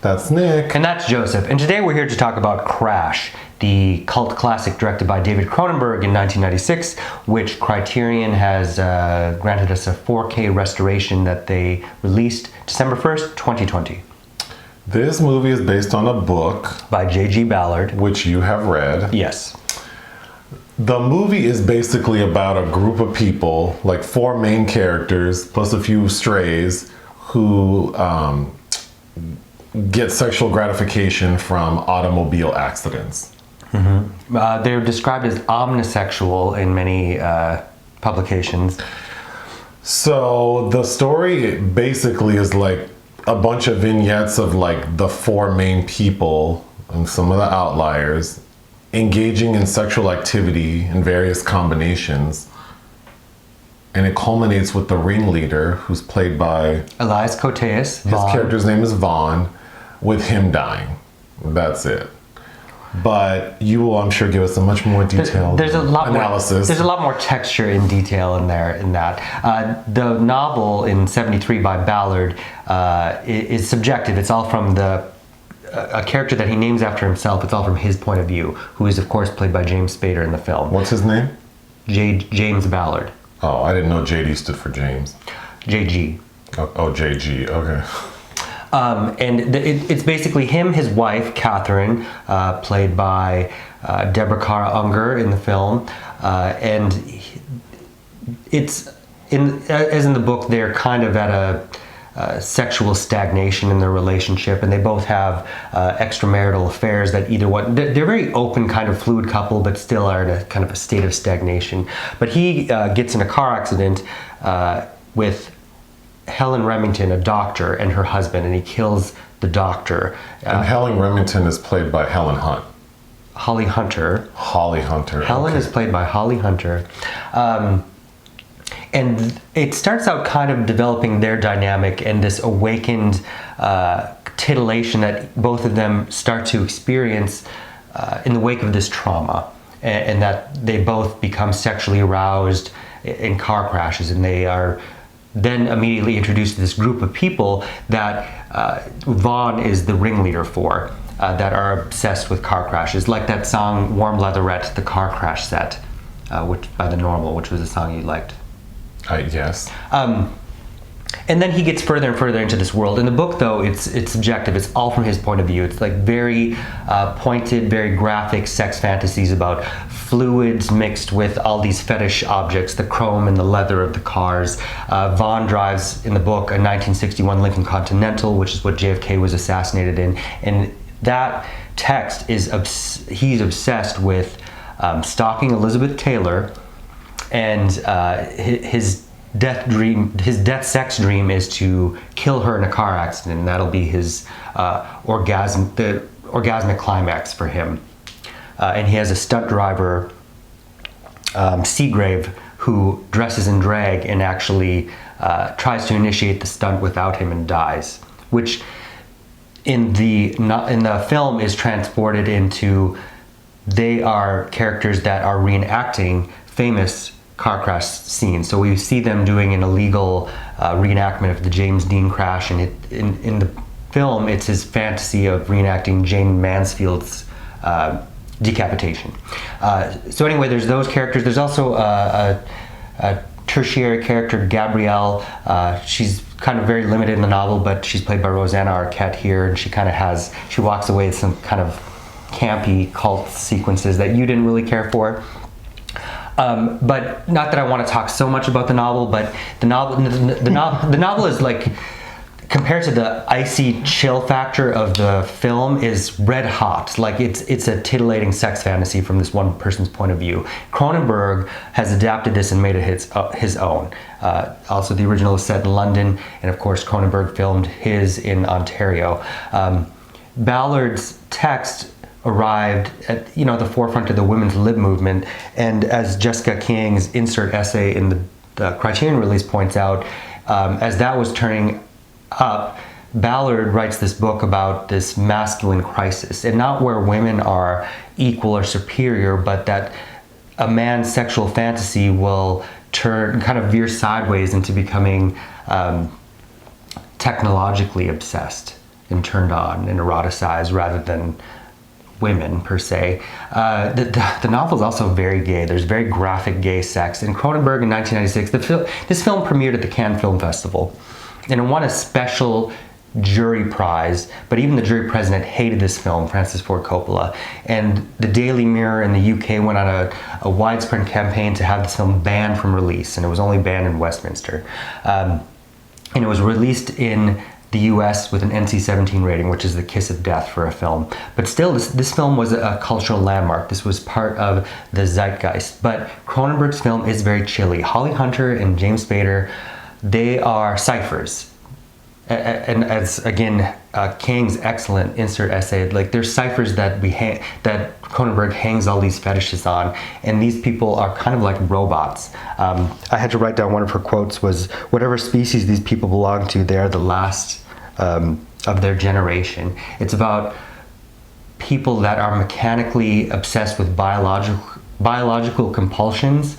That's Nick. And that's Joseph. And today we're here to talk about Crash, the cult classic directed by David Cronenberg in 1996, which Criterion has granted us a 4K restoration that they released December 1st, 2020. This movie is based on a book by J.G. Ballard. Which you have read. Yes. The movie is basically about a group of people, like 4 main characters, plus a few strays, who get sexual gratification from automobile accidents. Mm-hmm. They're described as omnisexual in many publications. So the story basically is like a bunch of vignettes of like the 4 main people and some of the outliers engaging in sexual activity in various combinations. And it culminates with the ringleader, who's played by Elias Koteas. His character's name is Vaughan, with him dying. That's it. But you will, I'm sure, give us a much more detailed analysis. There's a lot more texture and detail in there in that. The novel in 1973 by Ballard is subjective. It's all from a character that he names after himself. It's all from his point of view, who is, of course, played by James Spader in the film. What's his name? James Ballard. Oh, I didn't know JD stood for James. JG. Oh, JG, okay. And it's basically him, his wife, Catherine, played by Deborah Unger in the film. And it's, as in the book, they're kind of at a sexual stagnation in their relationship, and they both have extramarital affairs that either one, they're very open, kind of fluid couple, but still are in a kind of a state of stagnation. But he gets in a car accident with Helen Remington, a doctor, and her husband, and he kills the doctor. And Helen Remington is played by Helen Hunt. Holly Hunter. Holly Hunter. Helen is played by Holly Hunter. And it starts out kind of developing their dynamic and this awakened titillation that both of them start to experience in the wake of this trauma, and that they both become sexually aroused in car crashes, and they are then immediately introduced to this group of people that Vaughan is the ringleader for, that are obsessed with car crashes, like that song Warm Leatherette, the car crash set, which by The Normal, which was a song you liked. Yes. And then he gets further and further into this world. In the book, though, it's subjective. It's all from his point of view. It's like very pointed, very graphic sex fantasies about fluids mixed with all these fetish objects, the chrome and the leather of the cars. Vaughan drives, in the book, a 1961 Lincoln Continental, which is what JFK was assassinated in. And that text is, he's obsessed with stalking Elizabeth Taylor, and his death sex dream is to kill her in a car accident, and that'll be his orgasmic climax for him. And he has a stunt driver, Seagrave, who dresses in drag and actually tries to initiate the stunt without him and dies, which in the film is transported into, they are characters that are reenacting famous car crash scenes. So we see them doing an illegal reenactment of the James Dean crash, and in the film it's his fantasy of reenacting Jane Mansfield's decapitation. So anyway, there's those characters. There's also a tertiary character, Gabrielle. She's kind of very limited in the novel, but she's played by Rosanna Arquette here, and she walks away with some kind of campy cult sequences that you didn't really care for. But not that I want to talk so much about the novel, but the novel is like, compared to the icy chill factor of the film, is red hot. Like it's a titillating sex fantasy from this one person's point of view. Cronenberg has adapted this and made it his own. Also, the original is set in London, and of course Cronenberg filmed his in Ontario. Ballard's text arrived at the forefront of the women's lib movement, and as Jessica Kiang's insert essay in the Criterion release points out, as that was turning up, Ballard writes this book about this masculine crisis, and not where women are equal or superior, but that a man's sexual fantasy will veer sideways into becoming technologically obsessed. and turned on and eroticized rather than women per se. The novel is also very gay. There's very graphic gay sex. In Cronenberg in 1996, this film premiered at the Cannes Film Festival, and it won a special jury prize, but even the jury president hated this film, Francis Ford Coppola. And the Daily Mirror in the UK went on a widespread campaign to have this film banned from release, and it was only banned in Westminster. And it was released in the US with an NC-17 rating, which is the kiss of death for a film. But still, this film was a cultural landmark. This was part of the zeitgeist. But Cronenberg's film is very chilly. Holly Hunter and James Spader, they are ciphers. And as again, Kiang's excellent insert essay, like there's ciphers that that Cronenberg hangs all these fetishes on, and these people are kind of like robots. I had to write down one of her quotes was, "Whatever species these people belong to, they are the last of their generation." It's about people that are mechanically obsessed with biological compulsions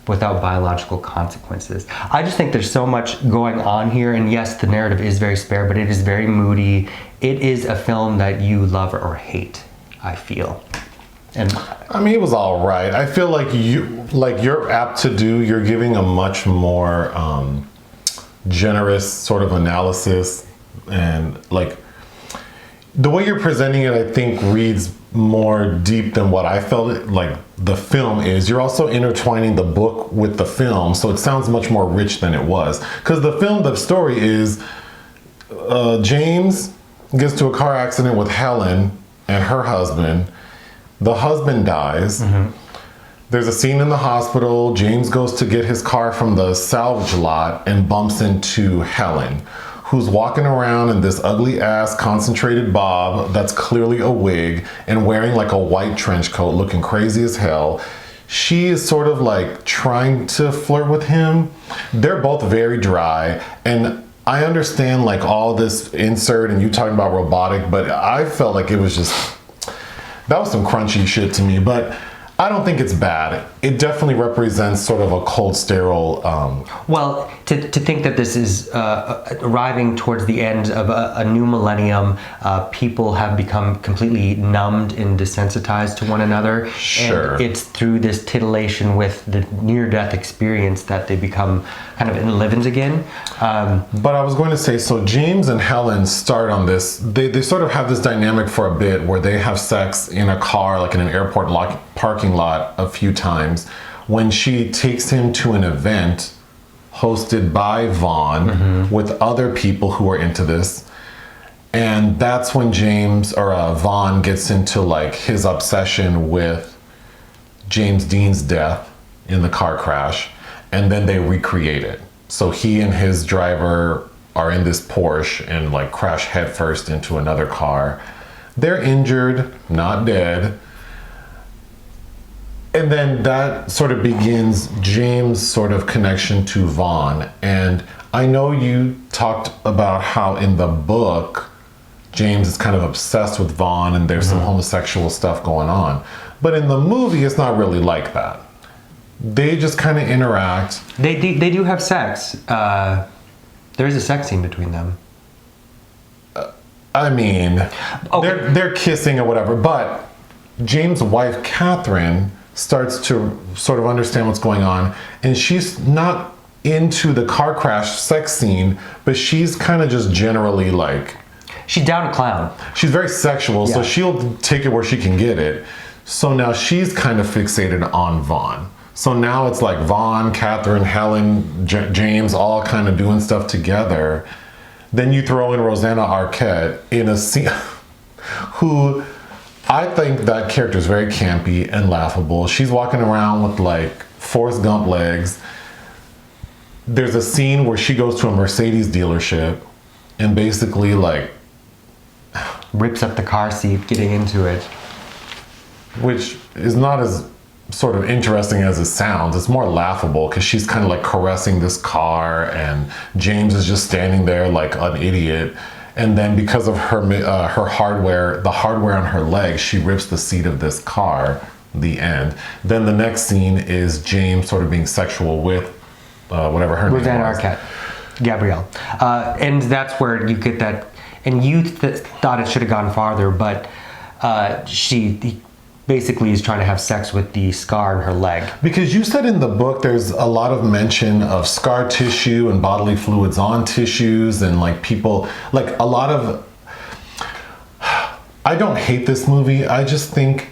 without biological consequences. I just think there's so much going on here, and yes, the narrative is very spare, but it is very moody. It is a film that you love or hate, I feel. And I mean, it was all right. I feel like you're apt to do. You're giving a much more generous sort of analysis, and like the way you're presenting it, I think reads more deep than what I felt it, like the film is. You're also intertwining the book with the film, so it sounds much more rich than it was. Because the story is James gets to a car accident with Helen and her husband. The husband dies. Mm-hmm. There's a scene in the hospital. James goes to get his car from the salvage lot and bumps into Helen, who's walking around in this ugly ass concentrated bob that's clearly a wig and wearing like a white trench coat, looking crazy as hell. She is sort of like trying to flirt with him. They're both very dry, and I understand like all this insert and you talking about robotic, but I felt like it was just, that was some crunchy shit to me, but I don't think it's bad. It definitely represents sort of a cold, sterile... Well, to think that this is arriving towards the end of a new millennium, people have become completely numbed and desensitized to one another. Sure. And it's through this titillation with the near-death experience that they become kind of in livings again. But I was going to say, so James and Helen start on this. They sort of have this dynamic for a bit where they have sex in a car, like in an airport parking lot a few times, when she takes him to an event hosted by Vaughan, mm-hmm. with other people who are into this. And that's when Vaughan gets into like his obsession with James Dean's death in the car crash, and then they recreate it. So he and his driver are in this Porsche and like crash headfirst into another car. They're injured, not dead. And then that sort of begins James' sort of connection to Vaughan. And I know you talked about how in the book, James is kind of obsessed with Vaughan and there's mm-hmm. some homosexual stuff going on. But in the movie, it's not really like that. They just kind of interact. They do have sex. There is a sex scene between them. I mean, okay. they're kissing or whatever. But James' wife, Catherine, starts to sort of understand what's going on, and she's not into the car crash sex scene, but she's kind of just generally like, she's down to clown. She's very sexual, yeah. So she'll take it where she can get it. So now she's kind of fixated on Vaughan. So now it's like Vaughan, Catherine, Helen, James all kind of doing stuff together. Then you throw in Rosanna Arquette in a scene who, I think that character is very campy and laughable. She's walking around with like Forrest Gump legs. There's a scene where she goes to a Mercedes dealership and basically like rips up the car seat getting into it. Which is not as sort of interesting as it sounds. It's more laughable because she's kind of like caressing this car and James is just standing there like an idiot. And then because of her hardware, the hardware on her leg, she rips the seat of this car, the end. Then the next scene is James sort of being sexual with whatever her name was. Rosanna Arquette, Gabrielle. And that's where you get that and you thought it should have gone farther, but he basically is trying to have sex with the scar in her leg. Because you said in the book there's a lot of mention of scar tissue and bodily fluids on tissues, and like people, like a lot of, I don't hate this movie, I just think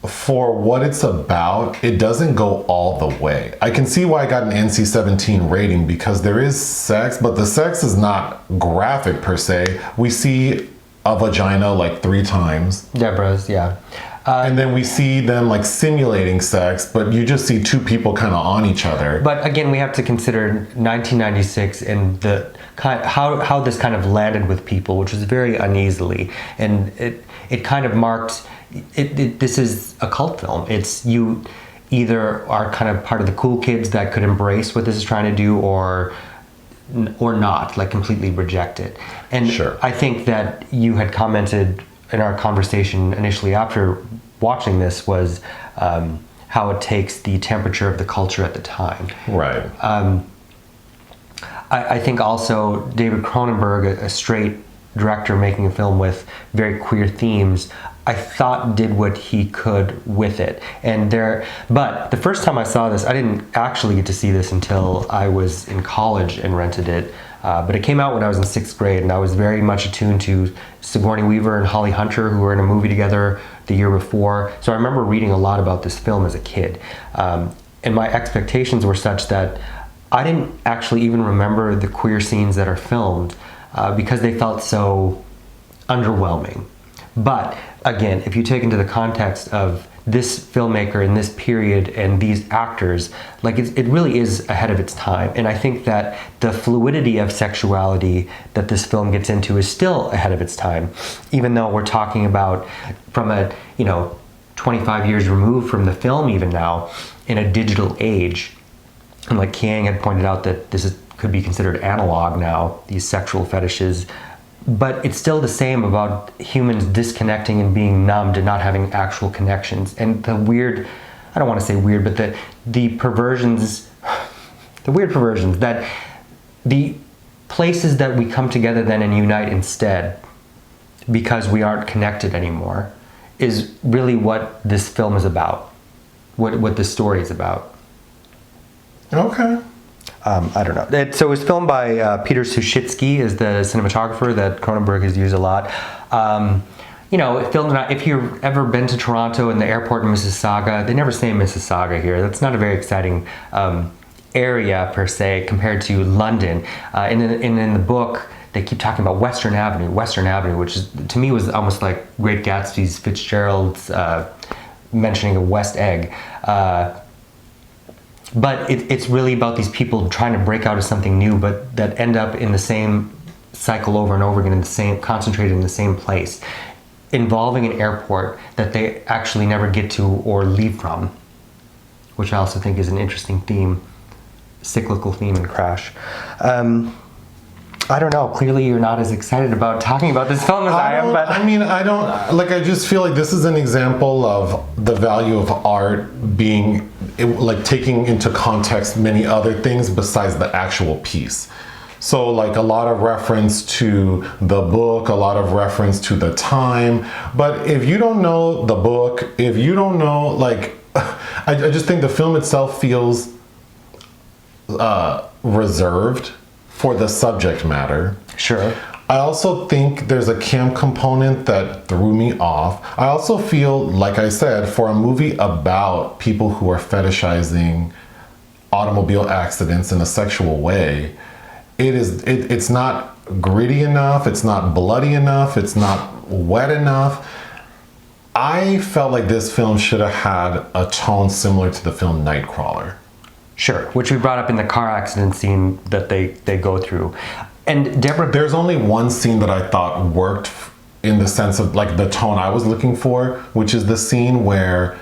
for what it's about, it doesn't go all the way. I can see why I got an NC-17 rating, because there is sex, but the sex is not graphic per se. We see a vagina like 3 times. Deborah's, yeah. And then we see them like simulating sex, but you just see 2 people kind of on each other. But again, we have to consider 1996 and the how this kind of landed with people, which was very uneasily, and it kind of marked. This is a cult film. It's, you either are kind of part of the cool kids that could embrace what this is trying to do, or not, like completely reject it. And sure. I think that you had commented in our conversation initially after watching this was how it takes the temperature of the culture at the time. Right. I think also David Cronenberg, a straight director making a film with very queer themes, I thought did what he could with it. But the first time I saw this, I didn't actually get to see this until I was in college and rented it. But it came out when I was in 6th grade, and I was very much attuned to Sigourney Weaver and Holly Hunter, who were in a movie together the year before. So I remember reading a lot about this film as a kid. And my expectations were such that I didn't actually even remember the queer scenes that are filmed because they felt so underwhelming. But again, if you take into the context of this filmmaker in this period and these actors, like it really is ahead of its time. And I think that the fluidity of sexuality that this film gets into is still ahead of its time, even though we're talking about from a 25 years removed from the film even now in a digital age. And like Kiang had pointed out that could be considered analog now, these sexual fetishes. But it's still the same about humans disconnecting and being numbed and not having actual connections. And the weird, I don't want to say weird, but the weird perversions, that the places that we come together then and unite instead because we aren't connected anymore is really what this film is about, what this story is about. Okay. I don't know. So it was filmed by Peter Suschitzky, is the cinematographer that Cronenberg has used a lot. It filmed. If you've ever been to Toronto and the airport in Mississauga, they never say Mississauga here. That's not a very exciting area per se compared to London. And in the book, they keep talking about Western Avenue, which is, to me, was almost like Great Gatsby's Fitzgerald's mentioning a West Egg. But it's really about these people trying to break out of something new, but that end up in the same cycle over and over again, concentrated in the same place, involving an airport that they actually never get to or leave from, which I also think is an interesting theme, cyclical theme in Crash. I don't know. Clearly, you're not as excited about talking about this film as I am. But I just feel like this is an example of the value of art being, like, taking into context many other things besides the actual piece. So, like, a lot of reference to the book, a lot of reference to the time. But if you don't know the book, if you don't know, like, I just think the film itself feels reserved for the subject matter. Sure. I also think there's a camp component that threw me off. I also feel, like I said, for a movie about people who are fetishizing automobile accidents in a sexual way, it's not gritty enough, it's not bloody enough, it's not wet enough. I felt like this film should have had a tone similar to the film Nightcrawler. Sure, which we brought up in the car accident scene that they go through. And Deborah... There's only one scene that I thought worked in the sense of, like, the tone I was looking for, which is the scene where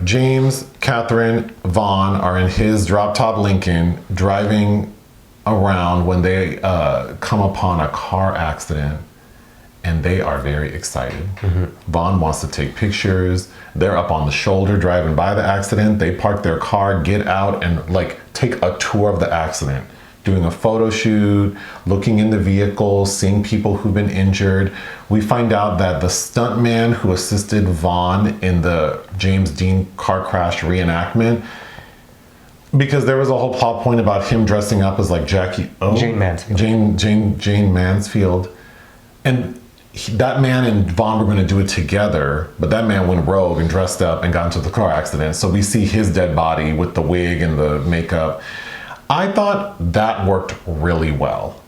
James, Catherine, Vaughan are in his drop-top Lincoln driving around when they come upon a car accident, and they are very excited. Mm-hmm. Vaughan wants to take pictures. They're up on the shoulder driving by the accident. They park their car, get out, and, like, take a tour of the accident. doing a photo shoot, looking in the vehicle, seeing people who've been injured. We find out that the stuntman who assisted Vaughan in the James Dean car crash reenactment, because there was a whole plot point about him dressing up as like Jane Mansfield. Jane Mansfield. And that man and Vaughan were going to do it together, but that man went rogue and dressed up and got into the car accident. So we see his dead body with the wig and the makeup. I thought that worked really well.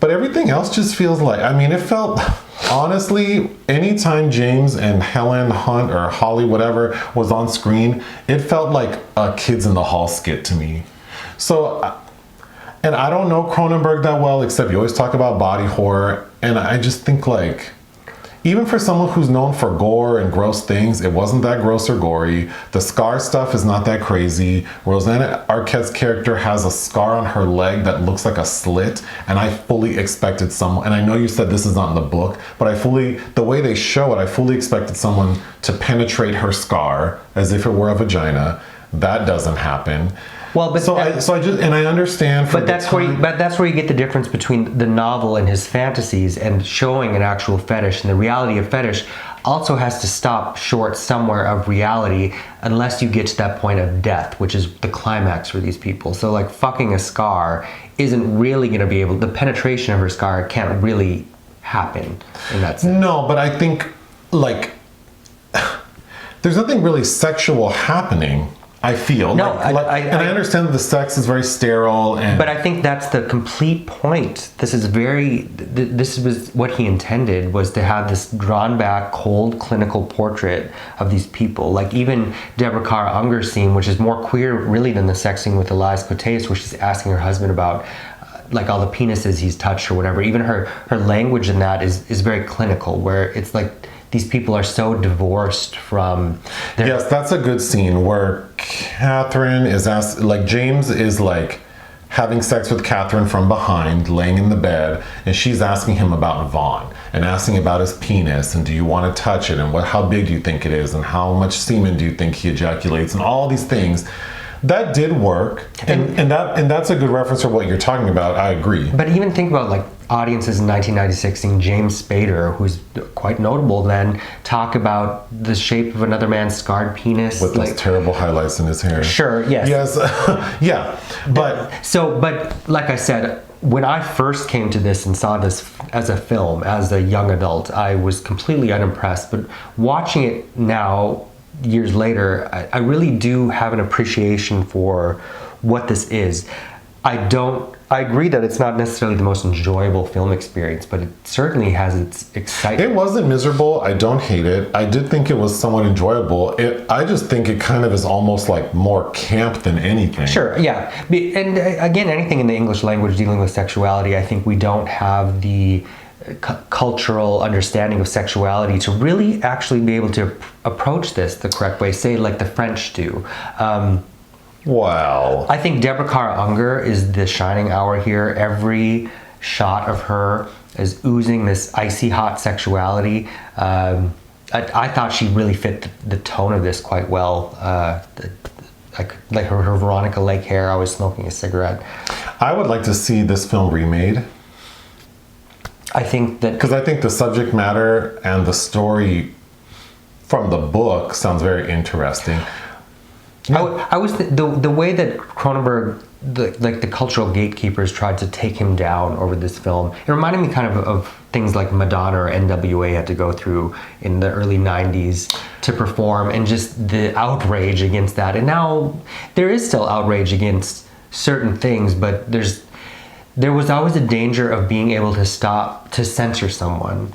But everything else just feels like, I mean, it felt, honestly, anytime James and Helen Hunt or Holly, whatever, was on screen, it felt like a Kids in the Hall skit to me. So, and I don't know Cronenberg that well, except you always talk about body horror. And I just think like, even for someone who's known for gore and gross things, it wasn't that gross or gory. The scar stuff is not that crazy. Rosanna Arquette's character has a scar on her leg that looks like a slit, and I fully expected someone, and I know you said this is not in the book, but the way they show it, I fully expected someone to penetrate her scar as if it were a vagina. That doesn't happen. Well, but I understand. But that's where you get the difference between the novel and his fantasies and showing an actual fetish. And the reality of fetish also has to stop short somewhere of reality unless you get to that point of death, which is the climax for these people. So like fucking a scar isn't really going to be able. The penetration of her scar can't really happen in that sense. No, but I think like there's nothing really sexual happening. I feel no, I understand that the sex is very sterile, but I think that's the complete point. This was what he intended, was to have this drawn back, cold, clinical portrait of these people. Like even Deborah Unger scene, which is more queer really than the sex scene with Elias Koteas, where she's asking her husband about like all the penises he's touched or whatever. Even her language in that is very clinical, where it's like these people are so divorced from their... Yes, that's a good scene where Catherine is asked, like James is like having sex with Catherine from behind, laying in the bed, and she's asking him about Vaughan and asking about his penis and do you want to touch it and how big do you think it is and how much semen do you think he ejaculates and all these things. That did work, and that's a good reference for what you're talking about. I agree. But even think about like audiences in 1996 seeing James Spader, who's quite notable then, talk about the shape of another man's scarred penis with those terrible highlights in his hair. Sure. Yes. Yes. Yeah. But like I said, when I first came to this and saw this as a film, as a young adult, I was completely unimpressed. But watching it now, years later, I really do have an appreciation for what this is. I agree that it's not necessarily the most enjoyable film experience, but it certainly has its excitement. It wasn't miserable. I don't hate it. I did think it was somewhat enjoyable. I just think it kind of is almost like more camp than anything. Sure, yeah. And again, anything in the English language dealing with sexuality, I think we don't have the cultural understanding of sexuality to really actually be able to approach this the correct way, say like the French do. Wow. I think Deborah Unger is the shining hour here. Every shot of her is oozing this icy hot sexuality. I thought she really fit the tone of this quite well. Like her Veronica Lake hair, always smoking a cigarette. I would like to see this film remade. I think that... Because I think the subject matter and the story from the book sounds very interesting. I was the way that Cronenberg, the cultural gatekeepers tried to take him down over this film. It reminded me kind of things like Madonna or NWA had to go through in the early 90s to perform, and just the outrage against that. And now there is still outrage against certain things, but there was always a danger of being able to censor someone,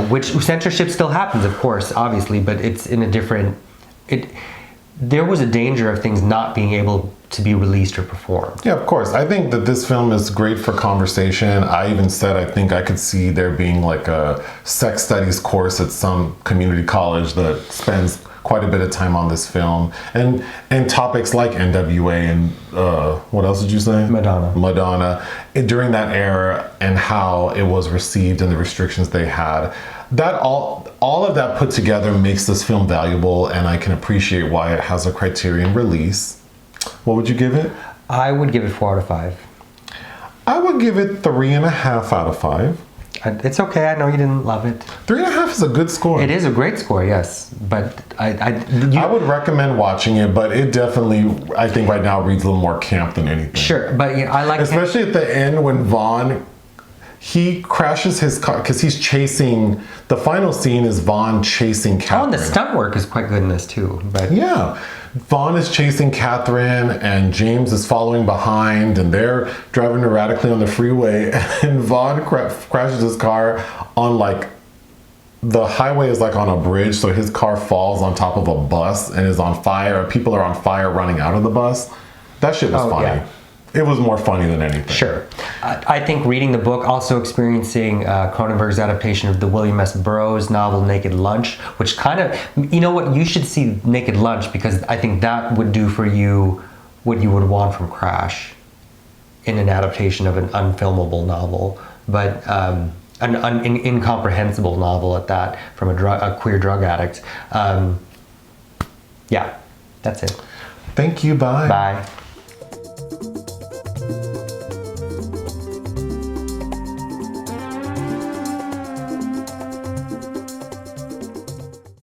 which censorship still happens, of course, obviously, but it's in a different... There was a danger of things not being able to be released or performed. Yeah, of course. I think that this film is great for conversation. I even said I think I could see there being like a sex studies course at some community college that spends quite a bit of time on this film, and topics like NWA and what else did you say? Madonna during that era, and how it was received and the restrictions they had. That all of that put together makes this film valuable, and I can appreciate why it has a Criterion release. What would you give it? I would give it 4 out of 5. I would give it 3.5 out of 5. It's okay. I know you didn't love it. 3.5 is a good score. It is a great score, yes. But I would recommend watching it, but it definitely, I think right now reads a little more camp than anything. Sure, but I like... Especially at the end when Vaughan, he crashes his car, because he's chasing, the final scene is Vaughan chasing Catherine. Oh, and the stunt work is quite good in this too. But yeah. Vaughan is chasing Catherine and James is following behind and they're driving erratically on the freeway and Vaughan crashes his car on like, the highway is like on a bridge, so his car falls on top of a bus and is on fire. People are on fire running out of the bus. That shit was funny. Yeah. It was more funny than anything. Sure. I think reading the book, also experiencing Cronenberg's adaptation of the William S. Burroughs novel Naked Lunch, which kind of, you know what, you should see Naked Lunch because I think that would do for you what you would want from Crash in an adaptation of an unfilmable novel, but an incomprehensible novel at that from a queer drug addict. Yeah, that's it. Thank you, bye. Bye.